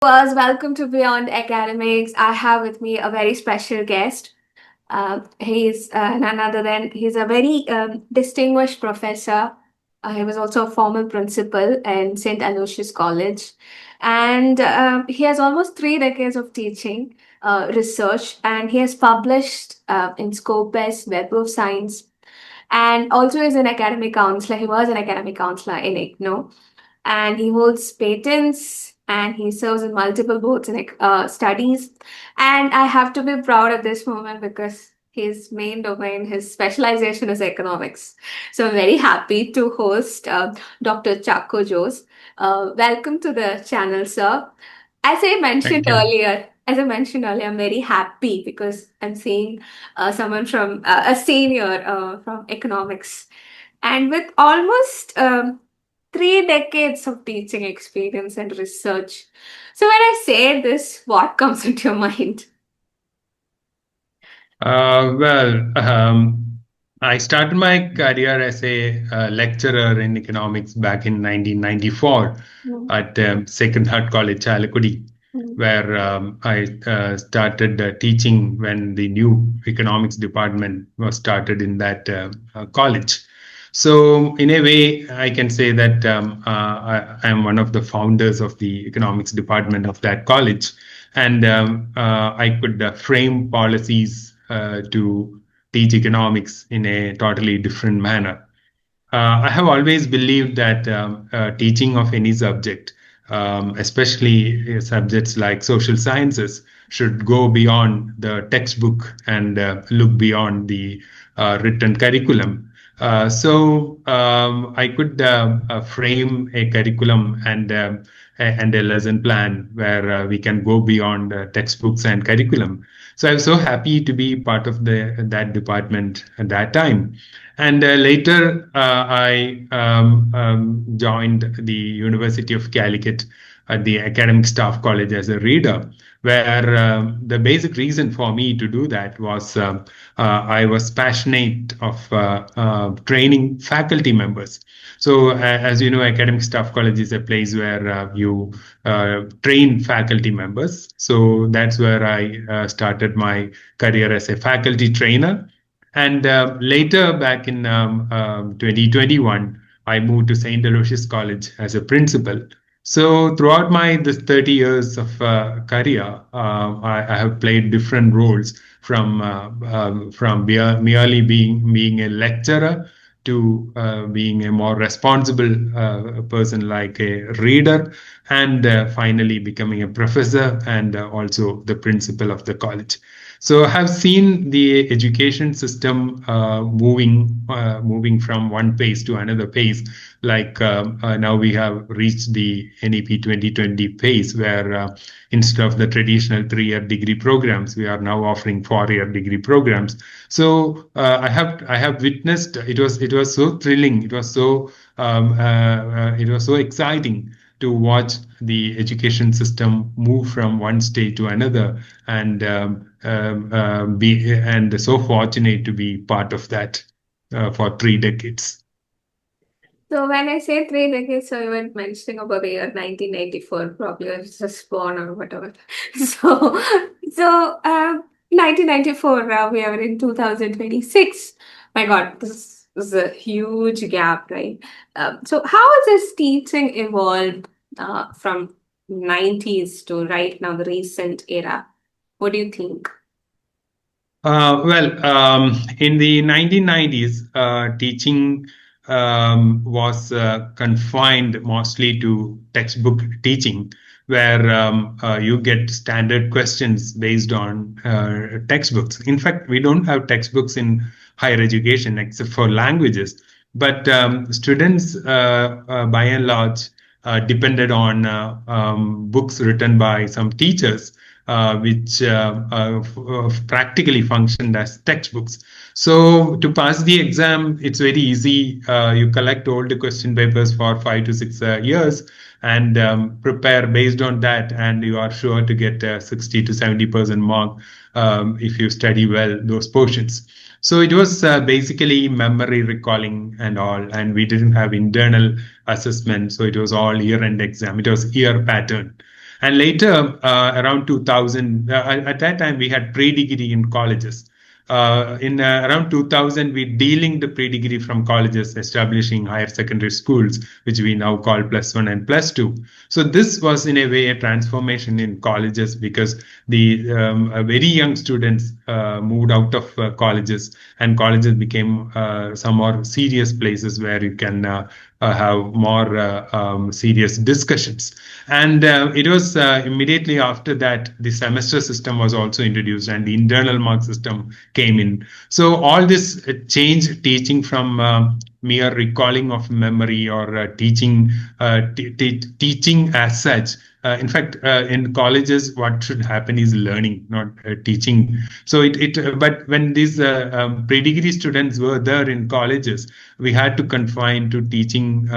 Welcome to Beyond Academics. I have with me a very special guest. He's none other than he's a very distinguished professor. He was also a former principal in St. Aloysius College, and he has almost 3 decades of teaching, research, and he has published in Scopus, Web of Science, and also is an academic counselor. He was an academic counselor in IGNO, and he holds patents and he serves in multiple boards and studies. And I have to be proud at this moment because his main domain, his specialization is economics. So I'm very happy to host Dr. Chacko Jose. Welcome to the channel, sir. As I mentioned Thank you. earlier, I'm very happy because I'm seeing someone from a senior from economics, and with almost 3 decades of teaching experience and research. So when I say this, what comes into your mind? Well, I started my career as a lecturer in economics back in 1994 Mm, at Sacred Heart College, Chalakudi, mm, where I started teaching when the new economics department was started in that college. So, in a way, I can say that I am one of the founders of the economics department of that college, and I could frame policies to teach economics in a totally different manner. I have always believed that teaching of any subject, especially subjects like social sciences, should go beyond the textbook and look beyond the written curriculum. So I could frame a curriculum and a lesson plan where we can go beyond textbooks and curriculum. So I was so happy to be part of that department at that time. And later, I joined the University of Calicut at the Academic Staff College as a reader, where the basic reason for me to do that was I was passionate of training faculty members. So, as you know, Academic Staff College is a place where you train faculty members. So that's where I started my career as a faculty trainer, and later, back in 2021, I moved to St. Aloysius College as a principal. So throughout my this 30 years of career, I have played different roles from merely being a lecturer to being a more responsible person like a reader, and finally becoming a professor and also the principal of the college. So I have seen the education system moving from one phase to another phase. Like now we have reached the NEP 2020 phase, where instead of the traditional 3-year degree programs, we are now offering 4-year degree programs. So I have witnessed. It was so thrilling. It was so exciting to watch the education system move from one stage to another, and be and so fortunate to be part of that for 3 decades. So when I say 3 decades, so you were mentioning about the year 1994, probably I was just born or whatever. So, so 1994, we are in 2026. My God, this is a huge gap, right? So how has this teaching evolved from 90s to right now, the recent era? What do you think? In the 1990s, teaching was confined mostly to textbook teaching, where you get standard questions based on textbooks. In fact, we don't have textbooks in higher education except for languages, but students, by and large, depended on books written by some teachers, which practically functioned as textbooks. So to pass the exam, it's very easy. You collect all the question papers for 5 to 6 years and prepare based on that, and you are sure to get a 60 to 70% mark if you study well those portions. So it was basically memory recalling and all, and we didn't have internal assessment. So it was all year-end exam. It was year pattern. And later, around 2000, at that time, we had pre-degree in colleges. In around 2000, we de-linked the pre-degree from colleges, establishing higher secondary schools, which we now call plus one and plus two. So this was in a way a transformation in colleges because the very young students moved out of colleges, and colleges became some more serious places where you can have more serious discussions. And it was immediately after that the semester system was also introduced and the internal mark system came in. So all this changed teaching from mere recalling of memory or teaching as such. In fact, in colleges, what should happen is learning, not teaching. So but when these pre-degree students were there in colleges, we had to confine to teaching.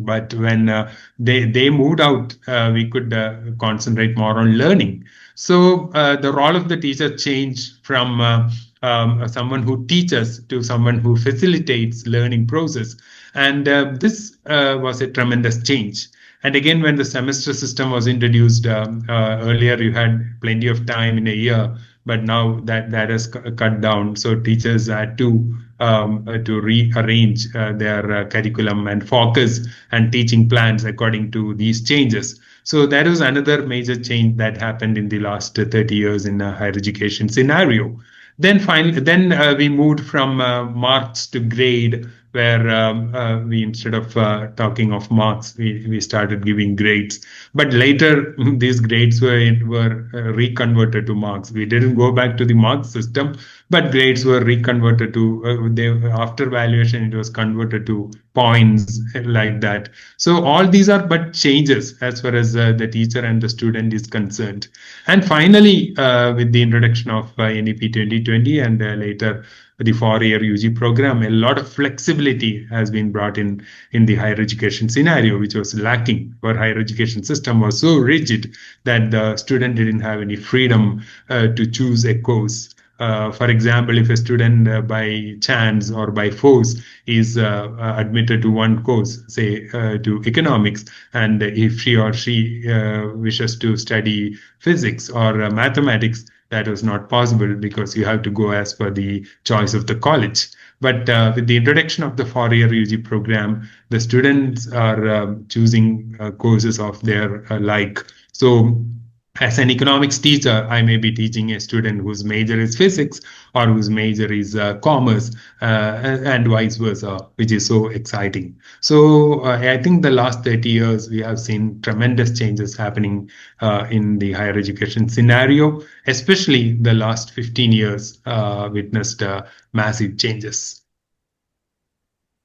But when they moved out, we could concentrate more on learning. So the role of the teacher changed from someone who teaches to someone who facilitates learning process, and this was a tremendous change. And again, when the semester system was introduced earlier, you had plenty of time in a year, but now that has cut down. So teachers had to rearrange their curriculum and focus and teaching plans according to these changes. So that was another major change that happened in the last 30 years in a higher education scenario. Then we moved from marks to grade, where we instead of talking of marks, we started giving grades. But later, these grades were reconverted to marks. We didn't go back to the marks system, but grades were reconverted to after valuation. It was converted to points like that. So all these are but changes as far as the teacher and the student is concerned. And finally, with the introduction of NEP 2020 and later the 4-year UG program, a lot of flexibility has been brought in the higher education scenario, which was lacking. Our higher education system was so rigid that the student didn't have any freedom to choose a course. For example, if a student by chance or by force is admitted to one course, say to economics, and if she or she wishes to study physics or mathematics, that was not possible because you have to go as per the choice of the college. But with the introduction of the 4-year UG program, the students are choosing courses of their like. So as an economics teacher, I may be teaching a student whose major is physics or whose major is commerce, and vice versa, which is so exciting. So I think the last 30 years, we have seen tremendous changes happening in the higher education scenario, especially the last 15 years witnessed massive changes.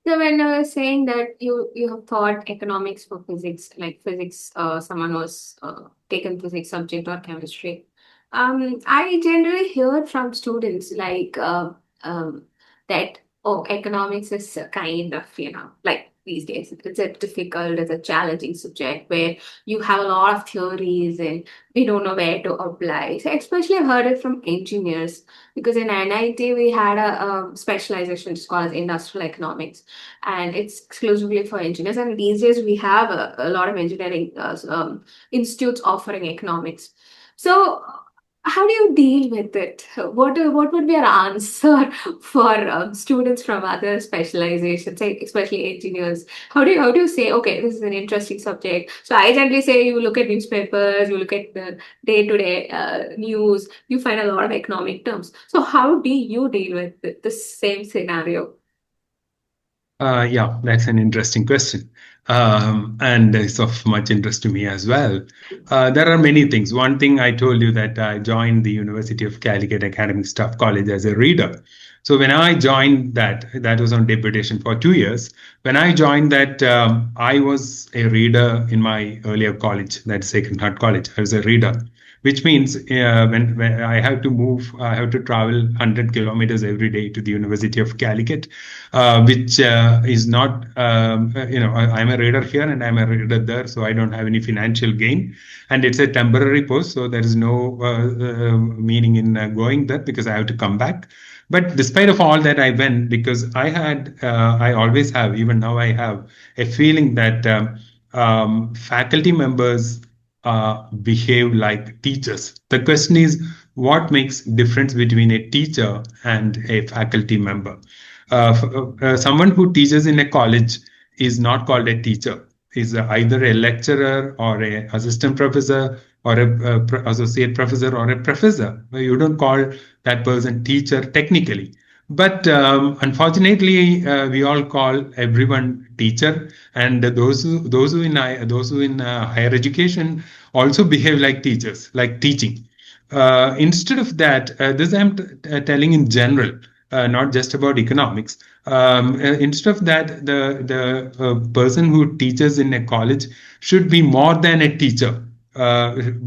So when I was saying that you have taught economics for physics, like physics, someone was taken physics subject or chemistry. I generally hear from students like that, oh, economics is a kind of, like these days it's a difficult, it's a challenging subject where you have a lot of theories and we don't know where to apply. So especially I've heard it from engineers because in NIT we had a specialization, it's called industrial economics, and it's exclusively for engineers. And these days we have a lot of engineering institutes offering economics. So how do you deal with it? What would be your answer for students from other specializations, like especially engineers? How do you say, okay, this is an interesting subject? So I generally say you look at newspapers, you look at the day-to-day news, you find a lot of economic terms. So how do you deal with the same scenario? Yeah, that's an interesting question. And it's of much interest to me as well. There are many things. One thing I told you that I joined the University of Calicut Academic Staff College as a reader. So when I joined that was on deputation for 2 years. When I joined that, I was a reader in my earlier college, that's Sacred Heart College. I was a reader, which means when I have to move, I have to travel 100 kilometers every day to the University of Calicut, which is not, I'm a reader here and I'm a reader there, so I don't have any financial gain. And it's a temporary post, so there is no meaning in going there because I have to come back. But despite of all that, I went because I always have, even now I have a feeling that faculty members behave like teachers. The question is, what makes difference between a teacher and a faculty member? Someone who teaches in a college is not called a teacher. Is either a lecturer or a assistant professor or a associate professor or a professor. You don't call that person teacher technically. But unfortunately, we all call everyone teacher, and those who in higher education also behave like teachers, like teaching. Instead of that, this I'm telling in general, not just about economics. Instead of that, the person who teaches in a college should be more than a teacher.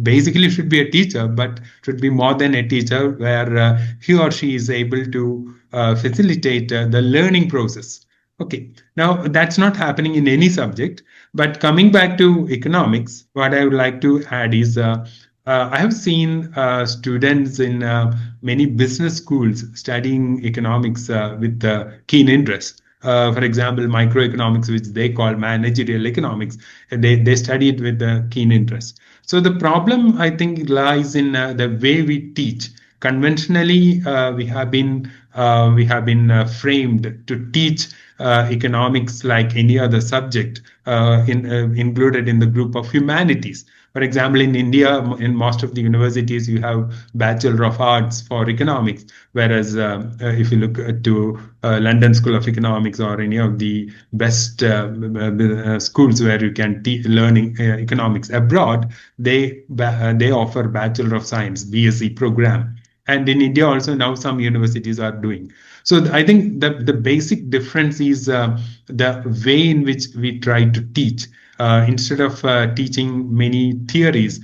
Basically, should be a teacher, but should be more than a teacher, where he or she is able to facilitate the learning process. Okay, now that's not happening in any subject. But coming back to economics, what I would like to add is I have seen students in many business schools studying economics with keen interest. For example, microeconomics, which they call managerial economics, they study it with keen interest. So the problem, I think, lies in the way we teach. Conventionally, we have been framed to teach economics like any other subject included in the group of humanities. For example, in India, in most of the universities, you have Bachelor of Arts for economics, whereas if you look to London School of Economics or any of the best schools where you can learn economics abroad, they offer Bachelor of Science (BSc) program. And in India also now some universities are doing. So I think the basic difference is the way in which we try to teach. Instead of teaching many theories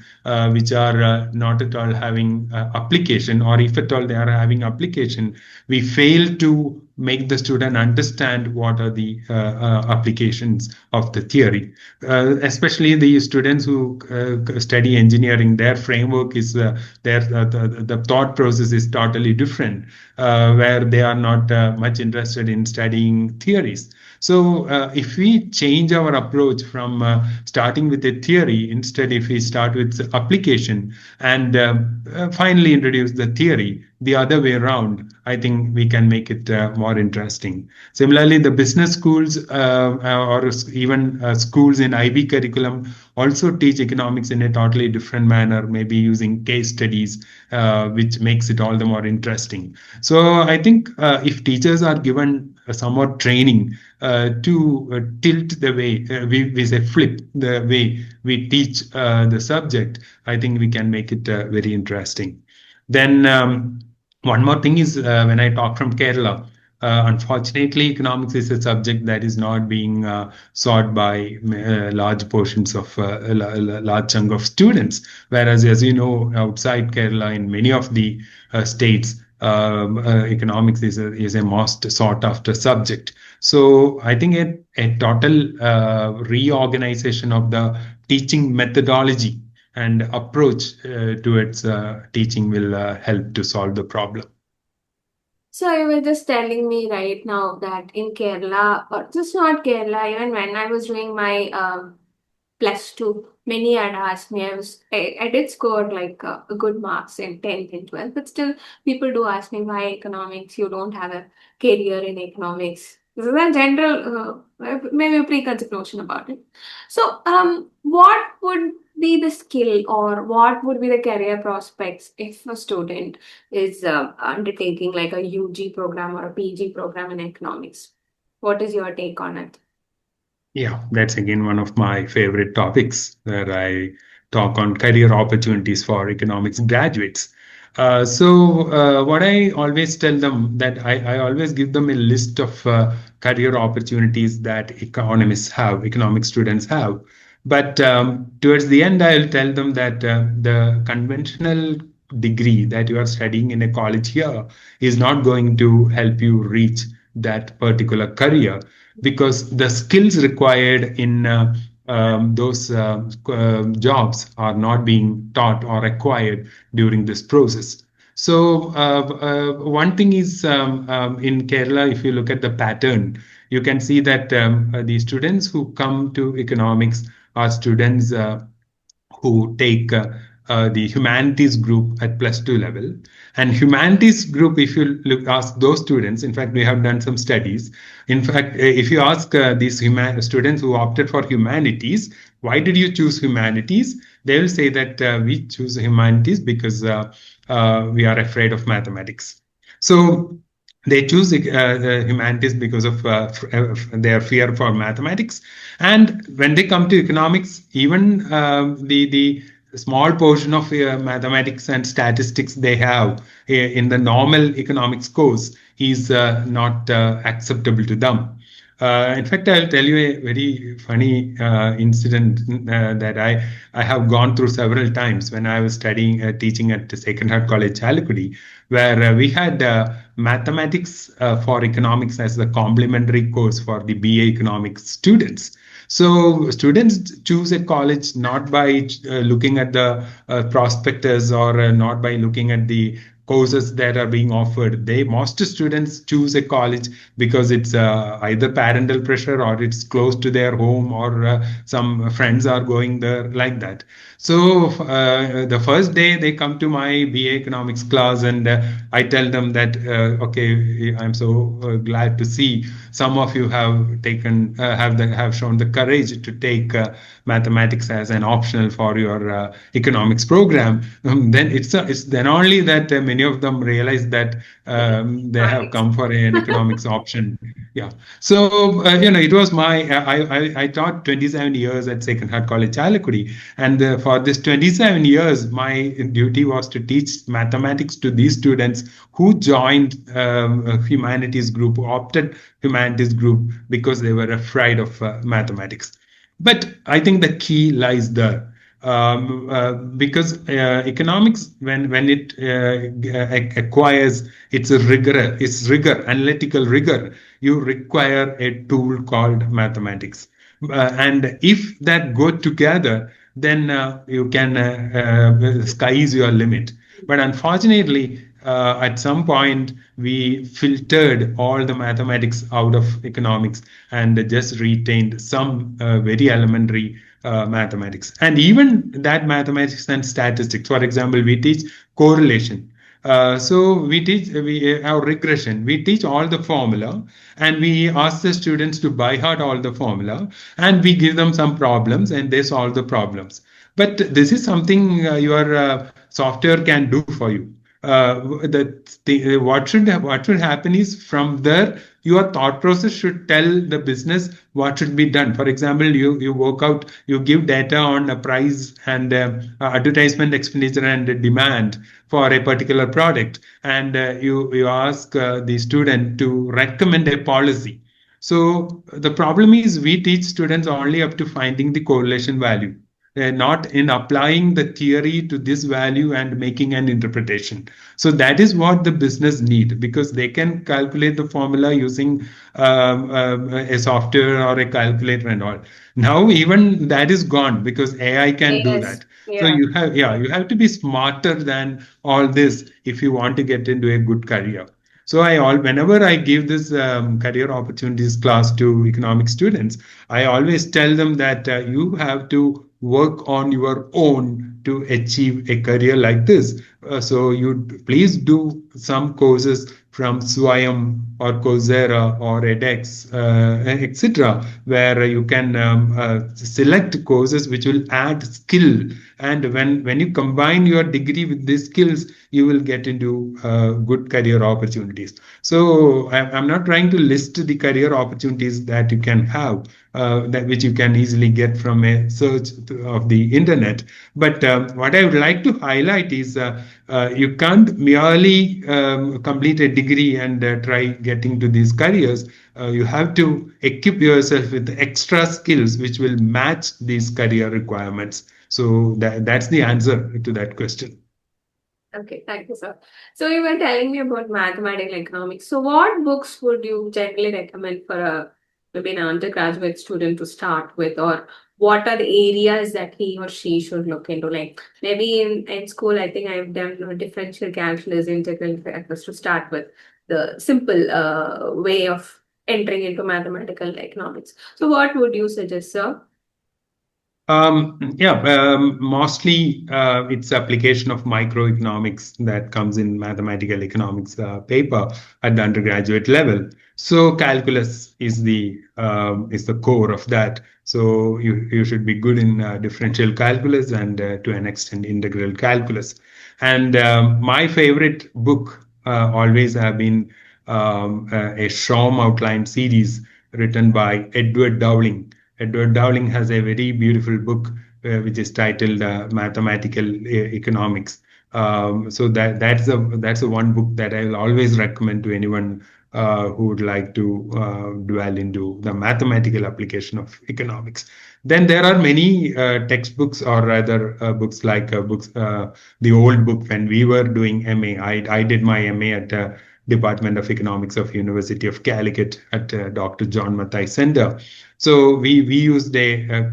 which are not at all having application, or if at all they are having application, we fail to make the student understand what are the applications of the theory. Especially the students who study engineering, their framework is the thought process is totally different, where they are not much interested in studying theories. So, if we change our approach from starting with a theory, instead, if we start with application and finally introduce the theory the other way around, I think we can make it more interesting. Similarly, the business schools or even schools in IB curriculum also teach economics in a totally different manner, maybe using case studies, which makes it all the more interesting. So, I think if teachers are given some more training to tilt the way we say flip the way we teach the subject, I think we can make it very interesting. Then one more thing is when I talk from Kerala, unfortunately, economics is a subject that is not being sought by large portions of large chunk of students. Whereas, as you know, outside Kerala, in many of the states, economics is a most sought after subject. So I think a total reorganization of the teaching methodology and approach towards teaching will help to solve the problem. So you were just telling me right now that in Kerala, or just not Kerala, even when I was doing my plus two, many had asked me. I did score like good marks in 10th and 12th, but still people do ask me why economics. You don't have a career in economics. This is a general, maybe a preconceived notion about it. So, what would be the skill or what would be the career prospects if a student is undertaking like a UG program or a PG program in economics? What is your take on it? Yeah, that's again one of my favorite topics where I talk on career opportunities for economics graduates. What I always tell them that I always give them a list of career opportunities that economists have, economic students have. But towards the end, I'll tell them that the conventional degree that you are studying in a college here is not going to help you reach that particular career, because the skills required in those jobs are not being taught or acquired during this process. So, one thing is in Kerala, if you look at the pattern, you can see that the students who come to economics are students who take the humanities group at +2 level. And humanities group, if you ask those students, in fact, we have done some studies. In fact, if you ask these students who opted for humanities, why did you choose humanities? They will say that we choose humanities because we are afraid of mathematics. So they choose the humanities because of their fear for mathematics. And when they come to economics, even the small portion of mathematics and statistics they have in the normal economics course is not acceptable to them. In fact, I'll tell you a very funny incident that I have gone through several times when I was studying, teaching at the Sacred Heart College, Chalakudi, where we had mathematics for economics as the complementary course for the BA economics students. So students choose a college not by looking at the prospectus or not by looking at the courses that are being offered. They most students choose a college because it's either parental pressure or it's close to their home or some friends are going there like that. So the first day they come to my BA economics class and I tell them that okay, I'm so glad to see some of you have taken have shown the courage to take mathematics as an optional for your economics program. Then it's then only that many of them realize that they have Economics. come for an economics option. Yeah. So it was my I taught 27 years at Sacred Heart College, Chalakudi, and for this 27 years, my duty was to teach mathematics to these students who joined humanities group, who opted humanities group because they were afraid of mathematics. But I think the key lies there. Because economics, when it acquires its rigor, analytical rigor, you require a tool called mathematics. And if that go together, then you can sky is your limit. But unfortunately, at some point, we filtered all the mathematics out of economics and just retained some very elementary mathematics. And even that mathematics and statistics, for example, we teach correlation. So we have regression. We teach all the formula, and we ask the students to by heart all the formula, and we give them some problems, and they solve the problems. But this is something your software can do for you. What should happen is from there your thought process should tell the business what should be done. For example, you work out, you give data on a price and advertisement expenditure and demand for a particular product, and you ask the student to recommend a policy. So the problem is we teach students only up to finding the correlation value, not in applying the theory to this value and making an interpretation. So that is what the business need, because they can calculate the formula using a software or a calculator and all. Now even that is gone because AI can do Yes. that. So Yeah. you have to be smarter than all this if you want to get into a good career. So whenever I give this career opportunities class to economic students, I always tell them that you have to work on your own to achieve a career like this. So you please do some courses from Swayam or Coursera or edX, etc., where you can select courses which will add skill. And when you combine your degree with these skills, you will get into good career opportunities. So I'm not trying to list the career opportunities that you can have, that which you can easily get from a search of the internet. But what I would like to highlight is you can't merely complete a degree and try getting to these careers. You have to equip yourself with extra skills which will match these career requirements. So that's the answer to that question. Okay, thank you, sir. So you were telling me about mathematical economics. So what books would you generally recommend for a maybe an undergraduate student to start with, or what are the areas that he or she should look into? Like maybe in school, I think I've done differential calculus, integral calculus to start with, the simple way of entering into mathematical economics. So what would you suggest, sir? Mostly it's application of microeconomics that comes in mathematical economics paper at the undergraduate level. So calculus is the core of that. So you should be good in differential calculus and to an extent integral calculus. And my favorite book always have been a Shroom outline series written by Edward Dowling. Edward Dowling has a very beautiful book which is titled Mathematical Economics. So that's a one book that I will always recommend to anyone who would like to dwell into the mathematical application of economics. Then there are many textbooks, or rather books like the old book when we were doing MA. I did my MA at Department of Economics of University of Calicut at Dr. John Mathai Center. So we used a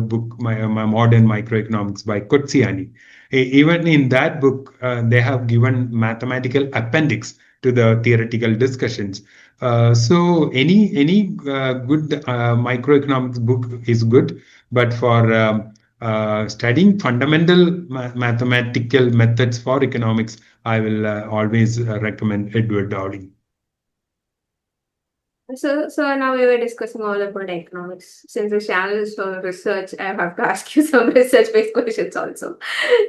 book, my Modern Microeconomics by Kotsiani. Even in that book, they have given mathematical appendix to the theoretical discussions. So any good microeconomics book is good, but for studying fundamental mathematical methods for economics, I will always recommend Edward Dowling. So now we were discussing all about economics. Since the channel is for research, I have to ask you some research-based questions also.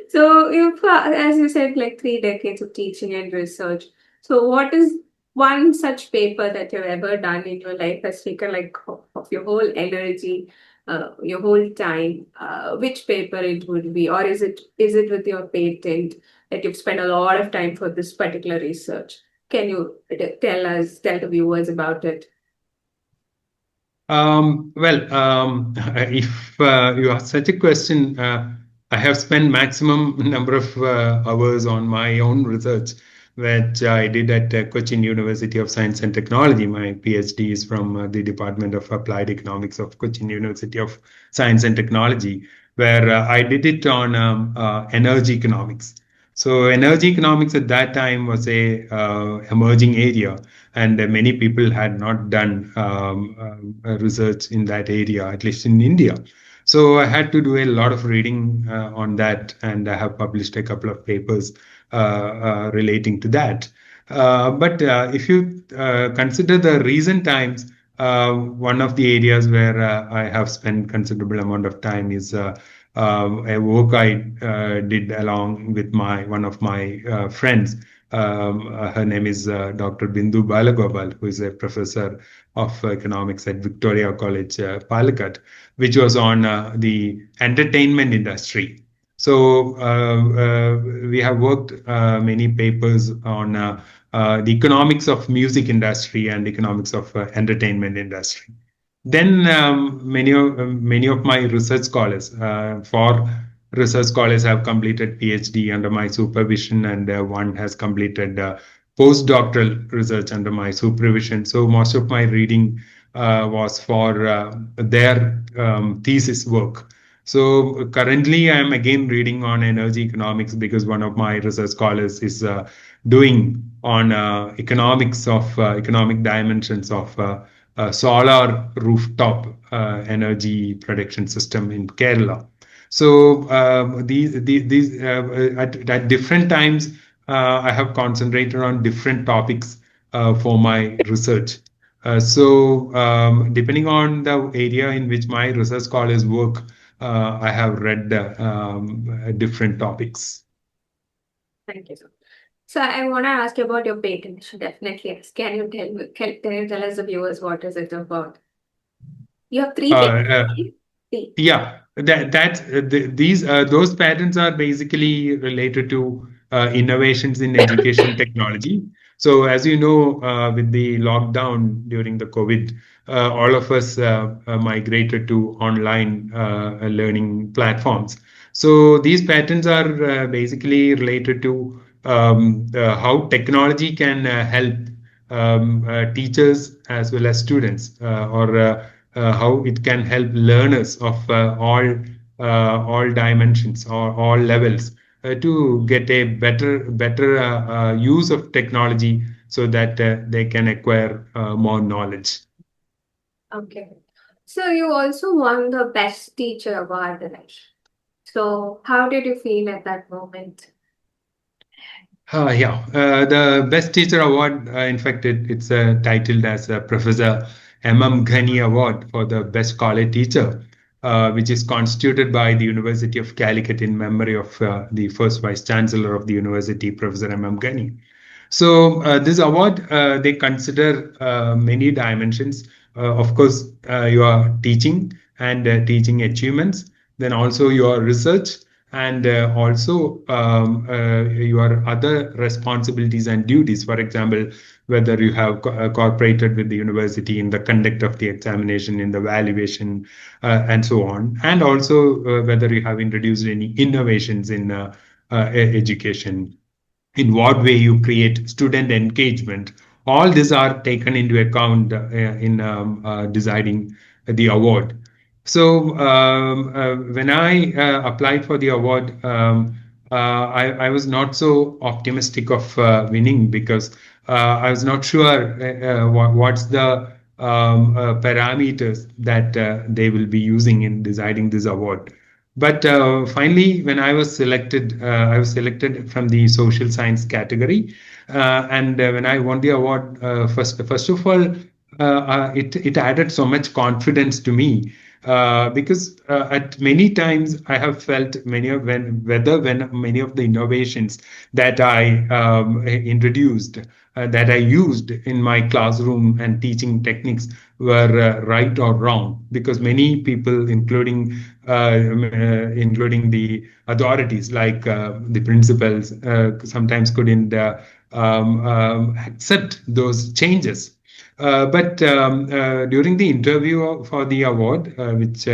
So you've, as you said, like 3 decades of teaching and research. So what is one such paper that you've ever done in your life has taken like of your whole energy, your whole time? Which paper it would be, or is it with your patent that you've spent a lot of time for this particular research? Can you tell the viewers about it? If you ask such a question, I have spent maximum number of hours on my own research, which I did at Cochin University of Science and Technology. My PhD is from the Department of Applied Economics of Cochin University of Science and Technology, where I did it on energy economics. So energy economics at that time was a emerging area, and many people had not done research in that area, at least in India. So I had to do a lot of reading on that, and I have published a couple of papers relating to that. But if you consider the recent times, one of the areas where I have spent considerable amount of time is a work I did along with my one of my friends. Her name is Dr. Bindu Balagopal, who is a professor of economics at Victoria College, Palakkad, which was on the entertainment industry. So we have worked many papers on the economics of music industry and economics of entertainment industry. Then many of my research scholars, for research scholars, have completed PhD under my supervision, and one has completed postdoctoral research under my supervision. So most of my reading was for their thesis work. So currently, I am again reading on energy economics because one of my research scholars is doing on economics of economic dimensions of solar rooftop energy production system in Kerala. So at different times, I have concentrated on different topics for my research. Depending on the area in which my research scholars work, I have read different topics. Thank you, sir. So I want to ask you about your patent. I should definitely ask. Can you tell us the viewers what is it about? You have three Uh, patents, uh, right? Three. Yeah, these those patents are basically related to innovations in education technology. So, as you know, with the lockdown during the COVID, all of us migrated to online learning platforms. So, these patents are basically related to how technology can help teachers as well as students, or how it can help learners of all dimensions or all levels to get a better use of technology so that they can acquire more knowledge. Okay. So you also won the Best Teacher Award, right? So how did you feel at that moment? Yeah, the Best Teacher Award, in fact, it's titled as a Professor Ghani Award for the Best College Teacher, which is constituted by the University of Calicut in memory of the first Vice Chancellor of the university, Professor Ghani. So this award, they consider many dimensions. Of course, your teaching and teaching achievements, then also your research, and also your other responsibilities and duties. For example, whether you have cooperated with the university in the conduct of the examination, in the valuation, and so on, and also whether you have introduced any innovations in education, in what way you create student engagement. All these are taken into account in deciding the award. So when I applied for the award, I was not so optimistic of winning because I was not sure what's the parameters that they will be using in deciding this award. But finally, when I was selected from the social science category, and when I won the award, first of all, it added so much confidence to me because at many times I have felt when many of the innovations that I introduced, that I used in my classroom and teaching techniques were right or wrong, because many people, including the authorities like the principals, sometimes couldn't accept those changes. But during the interview for the award, which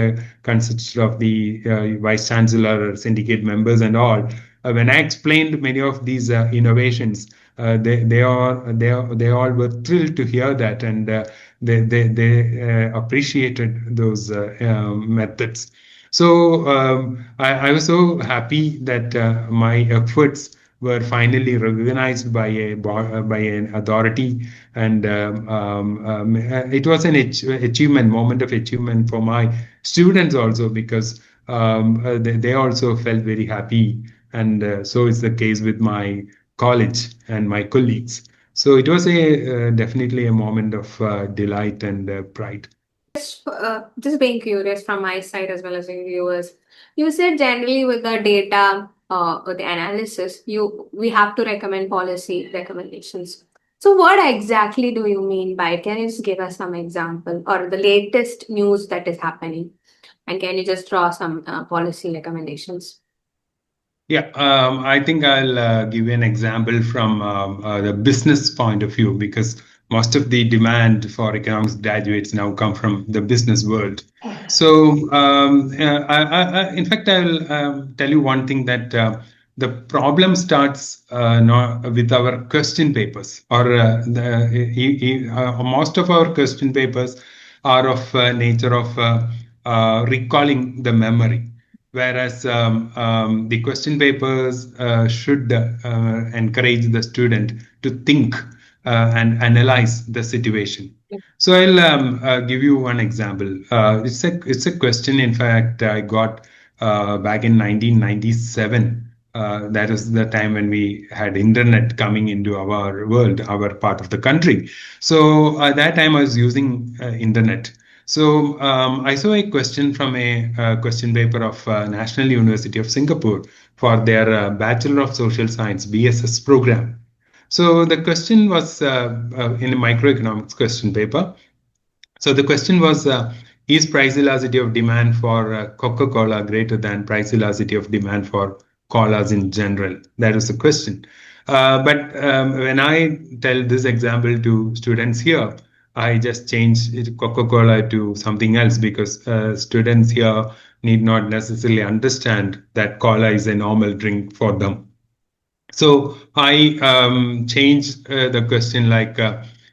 consists of the vice chancellor, syndicate members, and all, when I explained many of these innovations, they all were thrilled to hear that, and they appreciated those methods. So I was so happy that my efforts were finally recognized by by an authority, and it was an achievement, moment of achievement for my students also, because they also felt very happy, and so is the case with my college and my colleagues. So it was a definitely a moment of delight and pride. Just being curious from my side as well as the viewers, you said generally with the data or the analysis, we have to recommend policy recommendations. So what exactly do you mean by it? Can you just give us some example or the latest news that is happening? And can you just draw some policy recommendations? Yeah, I think I'll give you an example from the business point of view, because most of the demand for economics graduates now come from the business world. So, in fact, I'll tell you one thing, that the problem starts not with our question papers, or most of our question papers are of nature of recalling the memory, whereas the question papers should encourage the student to think and analyze the situation. So I'll give you one example. It's a question. In fact, I got back in 1997. That is the time when we had internet coming into our world, our part of the country. So at that time, I was using internet. So I saw a question from a question paper of National University of Singapore for their Bachelor of Social Science (BSS) program. So the question was in a microeconomics question paper. So the question was, is price elasticity of demand for Coca-Cola greater than price elasticity of demand for colas in general? That was the question. But when I tell this example to students here, I just change Coca-Cola to something else, because students here need not necessarily understand that cola is a normal drink for them. So I changed the question like,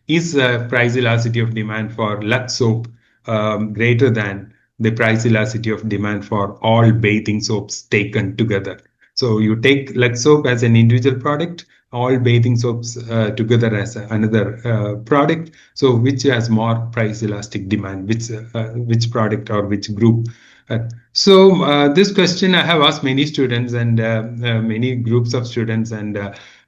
is price elasticity of demand for Lux soap greater than the price elasticity of demand for all bathing soaps taken together? So you take Lux soap as an individual product, all bathing soaps together as another product. So which has more price elastic demand, which product or which group? This question I have asked many students and many groups of students, and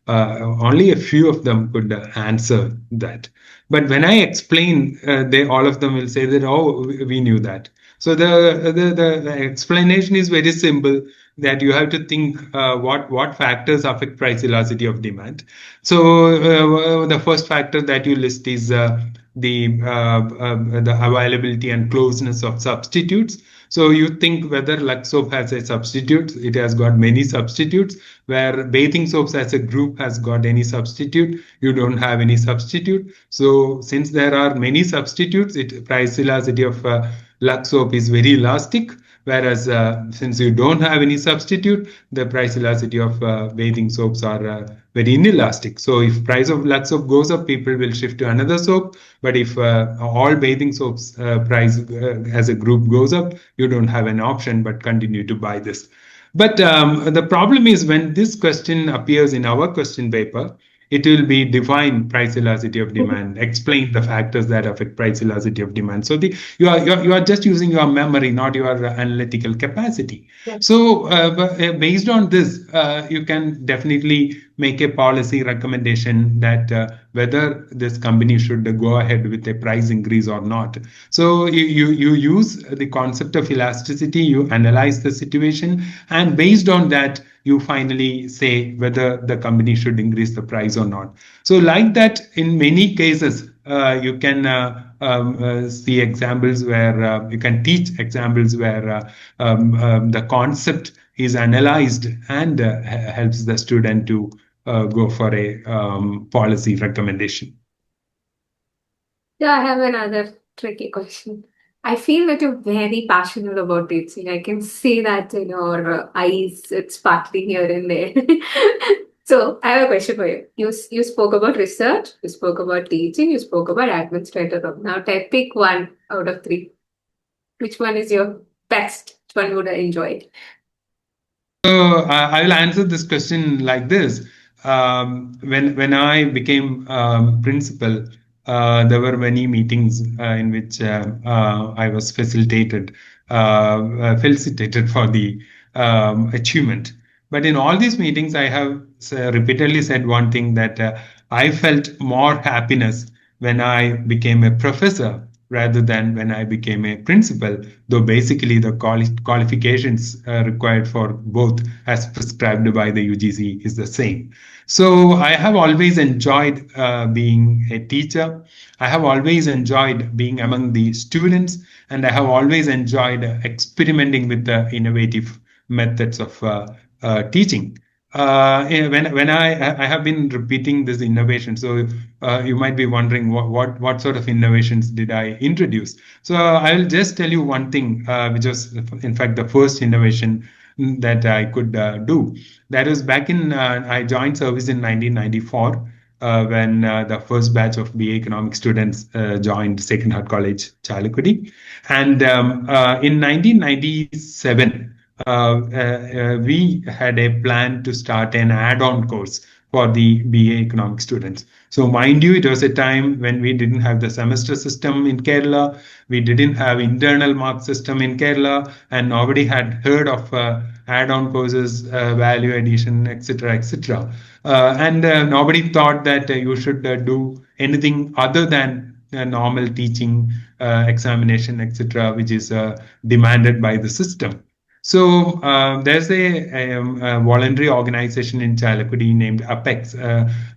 only a few of them could answer that. But when I explain, they all of them will say that, oh, we knew that. So the explanation is very simple, that you have to think what factors affect price elasticity of demand. So the first factor that you list is the availability and closeness of substitutes. So you think whether Lux soap has a substitute, it has got many substitutes, where bathing soaps as a group has got any substitute, you don't have any substitute. So since there are many substitutes, it price elasticity of Lux soap is very elastic. Whereas since you don't have any substitute, the price elasticity of bathing soaps are very inelastic. So if price of Lux soap goes up, people will shift to another soap. But if all bathing soaps price as a group goes up, you don't have an option but continue to buy this. But the problem is when this question appears in our question paper, it will be define price elasticity of demand, explain the factors that affect price elasticity of demand. So you are just using your memory, not your analytical capacity. Yes. So based on this, you can definitely make a policy recommendation that whether this company should go ahead with a price increase or not. So you use the concept of elasticity, you analyze the situation, and based on that, you finally say whether the company should increase the price or not. So like that, in many cases, you can see examples where you can teach examples where the concept is analyzed and helps the student to go for a policy recommendation. Yeah, I have another tricky question. I feel that you're very passionate about teaching. I can see that in your eyes. It's sparkling here and there. So I have a question for you. You spoke about research, you spoke about teaching, you spoke about administrator role. Now, pick one out of three. Which one is your best? Which one would I enjoy? So I will answer this question like this. When I became principal, there were many meetings in which I was felicitated for the achievement. But in all these meetings, I have repeatedly said one thing, that I felt more happiness when I became a professor rather than when I became a principal, though basically the qualifications required for both as prescribed by the UGC is the same. So I have always enjoyed being a teacher. I have always enjoyed being among the students, and I have always enjoyed experimenting with the innovative methods of teaching. When I have been repeating this innovation, so you might be wondering what sort of innovations did I introduce. So I will just tell you one thing, which was in fact the first innovation that I could do. That was back in I joined service in 1994. When the first batch of BA economic students joined Sacred Heart College, Chalakudi. And in 1997, we had a plan to start an add-on course for the BA economic students. So mind you, it was a time when we didn't have the semester system in Kerala, we didn't have internal mark system in Kerala, and nobody had heard of add-on courses, value addition, etc., etc. And nobody thought that you should do anything other than normal teaching, examination, etc., which is demanded by the system. So there's a voluntary organization in Chalakudi named Apex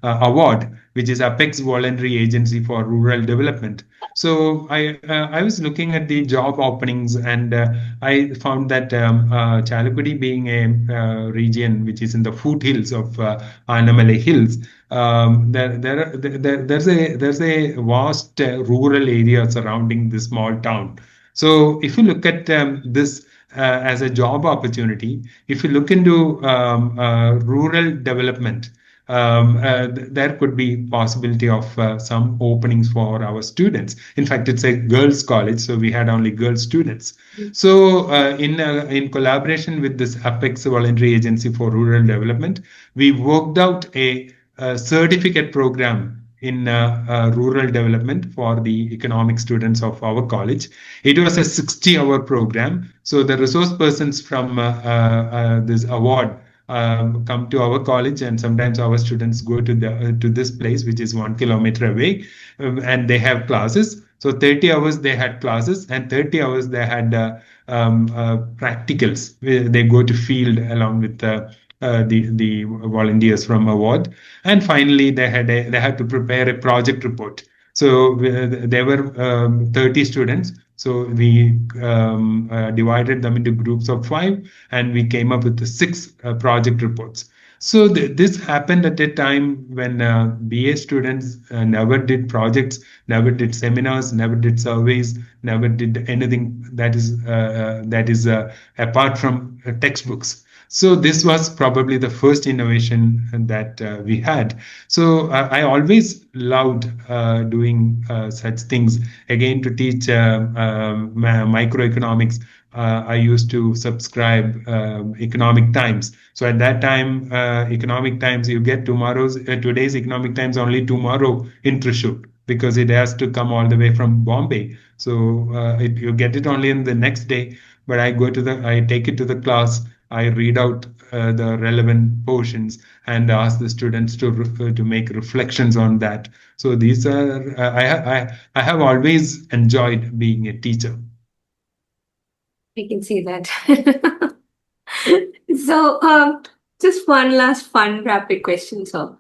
Award, which is Apex Voluntary Agency for Rural Development. So I was looking at the job openings, and I found that Chalakudi, being a region which is in the foothills of Annamalai Hills, there's a vast rural area surrounding this small town. So if you look at this as a job opportunity, if you look into rural development, there could be possibility of some openings for our students. In fact, it's a girls' college, so we had only girls students. So, in collaboration with this Apex Voluntary Agency for Rural Development, we worked out a certificate program in rural development for the economic students of our college. It was a 60-hour program. So the resource persons from this award come to our college, and sometimes our students go to this place, which is 1 kilometer away, and they have classes. So 30 hours they had classes, and 30 hours they had practicals. They go to field along with the volunteers from award, and finally they had to prepare a project report. So there were 30 students. So we divided them into groups of 5, and we came up with the 6 project reports. So this happened at a time when BA students never did projects, never did seminars, never did surveys, never did anything that is apart from textbooks. So this was probably the first innovation that we had. So I always loved doing such things. Again, to teach microeconomics, I used to subscribe Economic Times. So at that time, Economic Times, you get today's Economic Times only tomorrow in Thrissur, because it has to come all the way from Bombay. So you get it only in the next day. But I take it to the class. I read out the relevant portions and ask the students to make reflections on that. So these are I have always enjoyed being a teacher. I can see that. So, just one last fun rapid question. So,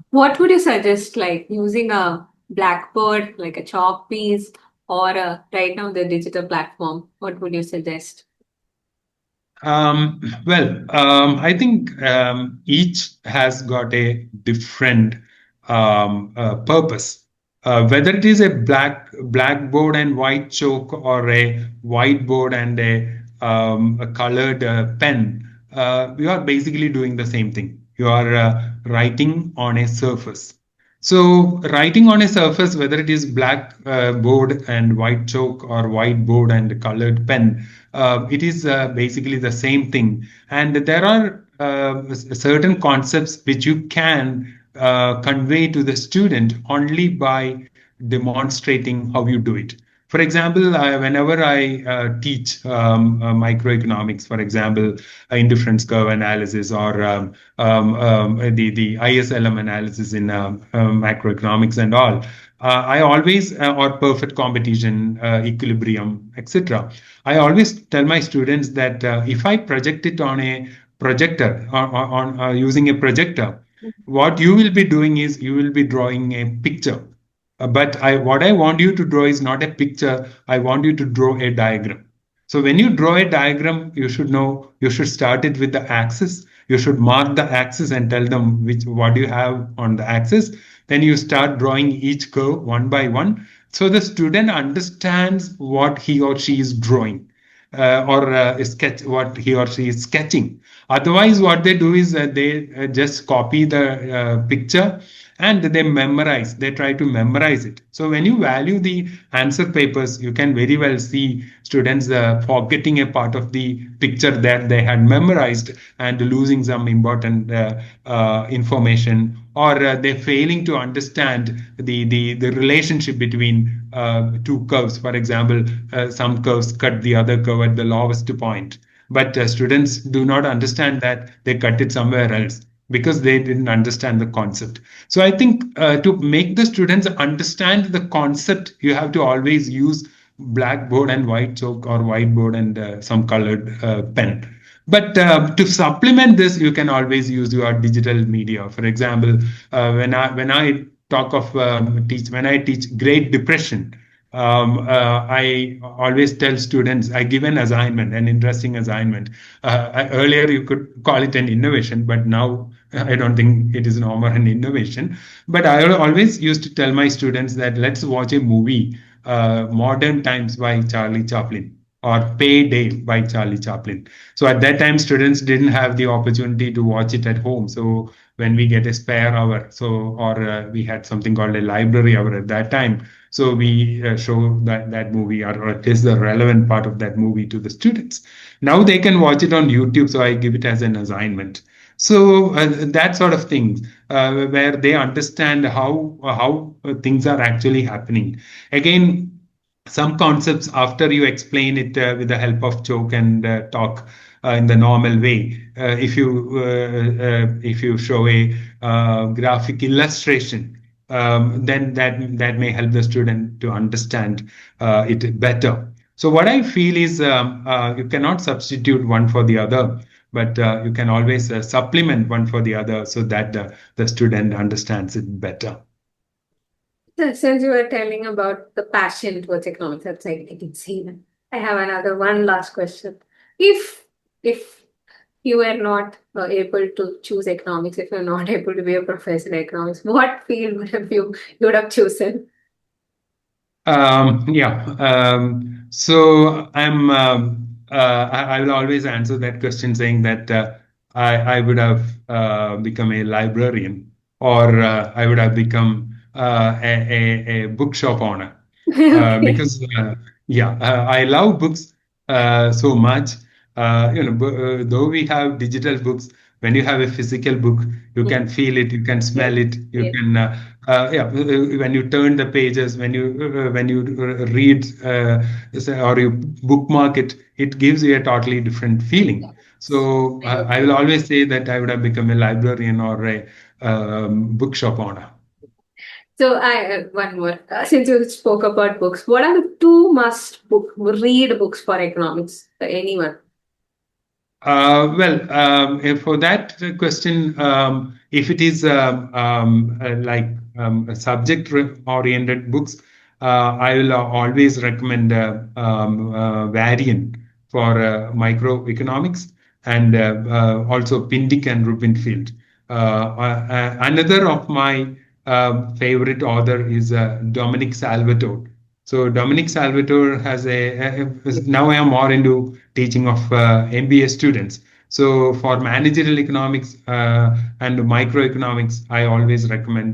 what would you suggest, like using a blackboard, like a chalk piece, or right now the digital platform? What would you suggest? I think each has got a different purpose. Whether it is a blackboard and white chalk, or a whiteboard and a colored pen, you are basically doing the same thing. You are writing on a surface. So writing on a surface, whether it is black board and white chalk, or white board and colored pen, it is basically the same thing. And there are certain concepts which you can convey to the student only by demonstrating how you do it. For example, whenever I teach microeconomics, for example, indifference curve analysis, or the ISLM analysis in macroeconomics and all, I always, or perfect competition, equilibrium, etc. I always tell my students that if I project it on a projector, on using a projector, what you will be doing is you will be drawing a picture. But what I want you to draw is not a picture. I want you to draw a diagram. So when you draw a diagram, you should know, you should start it with the axis. You should mark the axis and tell them what you have on the axis. Then you start drawing each curve one by one. So the student understands what he or she is drawing, or sketch what he or she is sketching. Otherwise, what they do is they just copy the picture, and they try to memorize it. So when you value the answer papers, you can very well see students forgetting a part of the picture that they had memorized, and losing some important information, or they failing to understand the relationship between two curves. For example, some curves cut the other curve at the lowest point, but students do not understand that they cut it somewhere else, because they didn't understand the concept. So I think to make the students understand the concept, you have to always use blackboard and white chalk, or whiteboard and some colored pen. But to supplement this, you can always use your digital media. For example, when I talk of when I teach Great Depression, I always tell students, I give an assignment, an interesting assignment. Earlier, you could call it an innovation, but now I don't think it is no more an innovation. But I always used to tell my students that let's watch a movie, Modern Times by Charlie Chaplin, or Payday by Charlie Chaplin. So at that time, students didn't have the opportunity to watch it at home. So when we get a spare hour. So, or we had something called a library hour at that time. So we show that movie, or at least the relevant part of that movie to the students. Now they can watch it on YouTube. So I give it as an assignment. So that sort of thing, where they understand how things are actually happening. Again, some concepts, after you explain it with the help of joke and talk in the normal way, if you show a graphic illustration, then that may help the student to understand it better. So what I feel is, you cannot substitute one for the other, but you can always supplement one for the other, so that the student understands it better. Since you were telling about the passion towards economics, that's I can see that. I have another one last question. If you were not able to choose economics, if you're not able to be a professor in economics, what field you would have chosen? Yeah. So I will always answer that question saying that I would have become a librarian, or I would have become a bookshop owner, Okay. because yeah, I love books so much. Though we have digital books, when you have a physical book, you can feel it, you can Yes. smell it, you Yes. can yeah, when you turn the pages, when you read, or you bookmark it, it gives you a totally different feeling. So I I agree. will always say that I would have become a librarian or a bookshop owner. So I one more. Since you spoke about books, what are the two must book read books for economics for anyone? For that question, if it is like subject-oriented books, I will always recommend Varian for microeconomics, and also Pindick and Rubinfield. Another of my favorite author is Dominic Salvatore. So Dominic Salvatore has now I am more into teaching of MBA students. So for managerial economics and microeconomics, I always recommend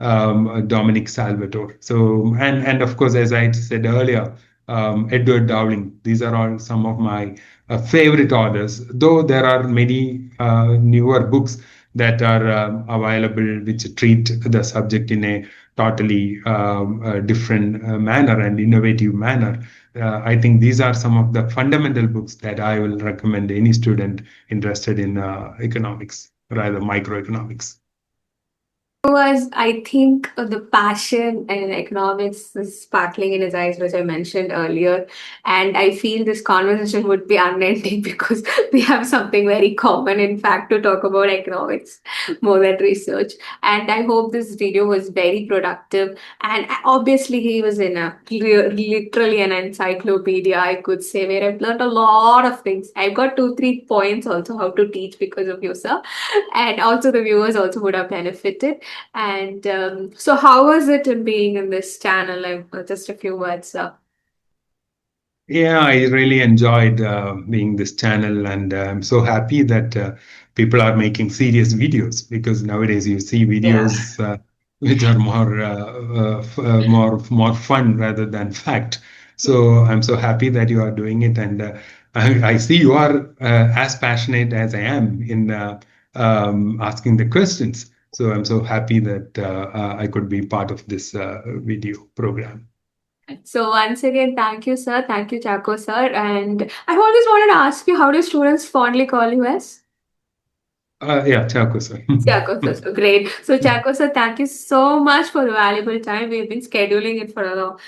Dominic Salvatore. So and of course, as I said earlier, Edward Dowling. These are all some of my favorite authors. Though there are many newer books that are available which treat the subject in a totally different manner and innovative manner. I think these are some of the fundamental books that I will recommend any student interested in economics, rather microeconomics. Was I think the passion and economics is sparkling in his eyes, which I mentioned earlier. And I feel this conversation would be unending because we have something very common, in fact, to talk about economics more than research. And I hope this video was very productive. And obviously, he was in literally an encyclopedia, I could say, where I've learned a lot of things. I've got 2, 3 points also how to teach because of you, sir. And also, the viewers also would have benefited. And so, how was it in being in this channel? Like, just a few words. Yeah, I really enjoyed being this channel, and I'm so happy that people are making serious videos, because nowadays you see Yeah. videos which are more fun rather than fact. So I'm so happy that you are doing it, and I see you are as passionate as I am in asking the questions. So I'm so happy that I could be part of this video program. So, once again, thank you, sir. Thank you, Chacko, sir. And I've always wanted to ask you, how do students fondly call you as? Yeah, Chako sir. Chacko, sir. So great. So, Chacko, sir, thank you so much for the valuable time. We've been scheduling it for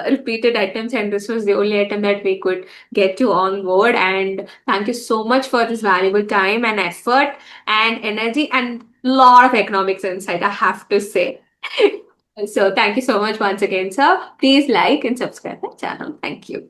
repeated attempts, and this was the only attempt that we could get you on board. And thank you so much for this valuable time and effort and energy and lot of economics insight, I have to say. So, thank you so much once again, sir. Please like and subscribe my channel. Thank you.